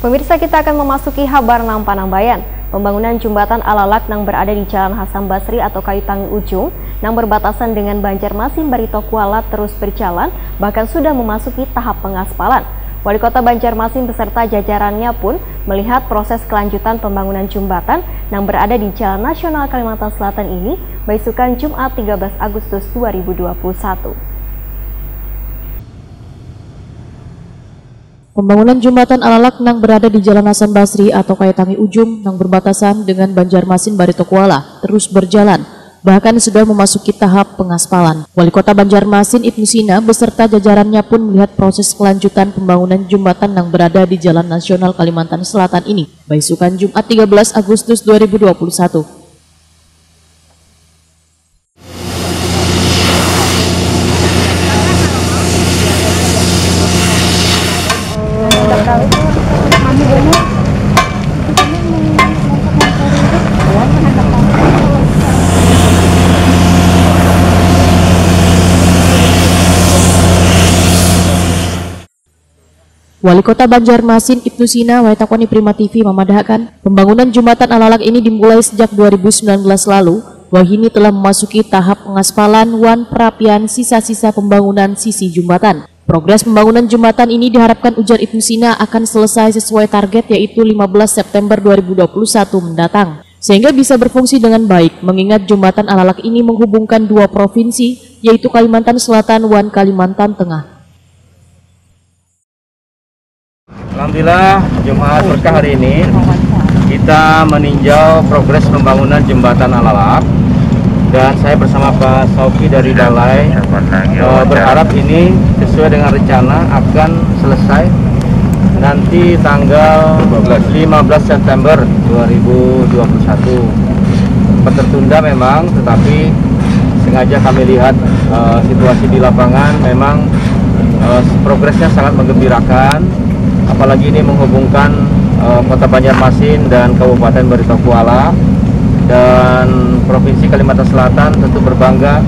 Pemirsa, kita akan memasuki Habar Nang Panambayan. Pembangunan jembatan Alalak yang berada di Jalan Hasan Basri atau Kayu Tangi Ujung yang berbatasan dengan Banjarmasin Barito Kuala terus berjalan, bahkan sudah memasuki tahap pengaspalan. Wali Kota Banjarmasin beserta jajarannya pun melihat proses kelanjutan pembangunan jembatan yang berada di Jalan Nasional Kalimantan Selatan ini besukan Jumat 13 Agustus 2021. Pembangunan jembatan Alalak yang berada di Jalan Hasan Basri atau Kayu Tangi Ujung yang berbatasan dengan Banjarmasin Barito Kuala terus berjalan, bahkan sudah memasuki tahap pengaspalan. Wali Kota Banjarmasin Ibnu Sina beserta jajarannya pun melihat proses kelanjutan pembangunan jembatan yang berada di Jalan Nasional Kalimantan Selatan ini besukan Jumat 13 Agustus 2021. Wali Kota Banjarmasin Ibnu Sina Waitakoni Prima TV memadahkan pembangunan jembatan Alalak ini dimulai sejak 2019 lalu. Wahini telah memasuki tahap pengaspalan wan perapian sisa-sisa pembangunan sisi jembatan. Progres pembangunan jembatan ini diharapkan ujar Ibnu Sina akan selesai sesuai target yaitu 15 September 2021 mendatang. Sehingga bisa berfungsi dengan baik mengingat jembatan Alalak ini menghubungkan dua provinsi yaitu Kalimantan Selatan dan Kalimantan Tengah. Alhamdulillah, Jumat berkah hari ini kita meninjau progres pembangunan jembatan Alalak dan saya bersama Pak Sauki dari Balai berharap ini sesuai dengan rencana akan selesai nanti tanggal 15 September 2021. Tertunda memang, tetapi sengaja kami lihat situasi di lapangan memang progresnya sangat menggembirakan. Apalagi ini menghubungkan Kota Banjarmasin dan Kabupaten Barito Kuala, dan Provinsi Kalimantan Selatan tentu berbangga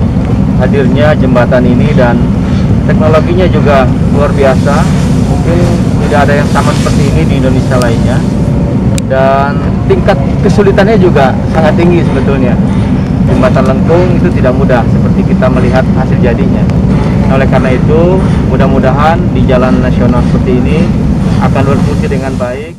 hadirnya jembatan ini dan teknologinya juga luar biasa. Mungkin tidak ada yang sama seperti ini di Indonesia lainnya dan tingkat kesulitannya juga sangat tinggi sebetulnya. Jembatan lengkung itu tidak mudah seperti kita melihat hasil jadinya. Oleh karena itu mudah-mudahan di jalan nasional seperti ini akan berfungsi dengan baik.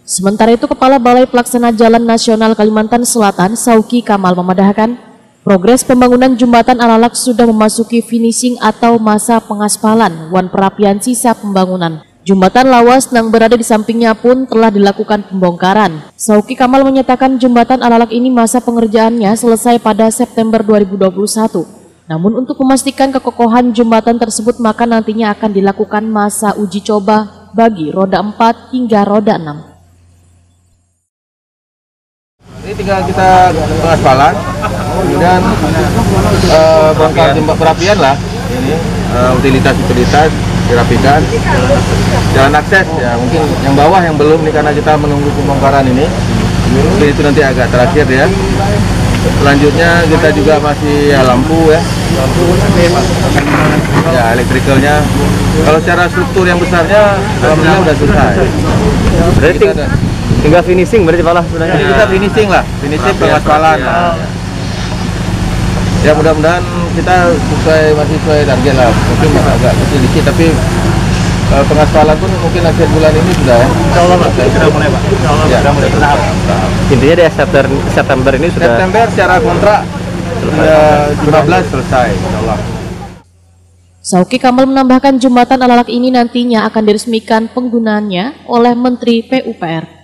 Sementara itu, Kepala Balai Pelaksana Jalan Nasional Kalimantan Selatan, Sauki Kamal memadahkan, progres pembangunan jembatan Alalak sudah memasuki finishing atau masa pengaspalan wan perapian sisa pembangunan. Jembatan lawas yang berada di sampingnya pun telah dilakukan pembongkaran. Sauki Kamal menyatakan jembatan Alalak ini masa pengerjaannya selesai pada September 2021. Namun untuk memastikan kekokohan jembatan tersebut maka nantinya akan dilakukan masa uji coba bagi roda 4 hingga roda 6. Ini tinggal kita pengaspalan dan bongkar jembatan perapian lah. Ini utilitas dirapikan. Jalan akses ya mungkin yang bawah yang belum nih karena kita menunggu pembongkaran ini. Mungkin itu nanti agak terakhir ya. Selanjutnya kita juga masih lampu ya. Ya elektrikalnya. Kalau secara struktur yang besarnya alhamdulillah udah selesai. Berarti tinggal finishing berarti malah sebenarnya. Jadi kita finishing lah, finishing pengaspalan. Ya mudah-mudahan kita masih sesuai target lah. Mungkin agak kecil dikit tapi pengaspalan pun mungkin akhir bulan ini sudah ya. Insyaallah Pak, sudah mulai Pak. Insyaallah sudah mulai tahap. Intinya di September ini sudah. September secara kontrak sudah 15 selesai insyaallah. Sauki Kamal menambahkan jembatan Alalak ini nantinya akan diresmikan penggunaannya oleh Menteri PUPR.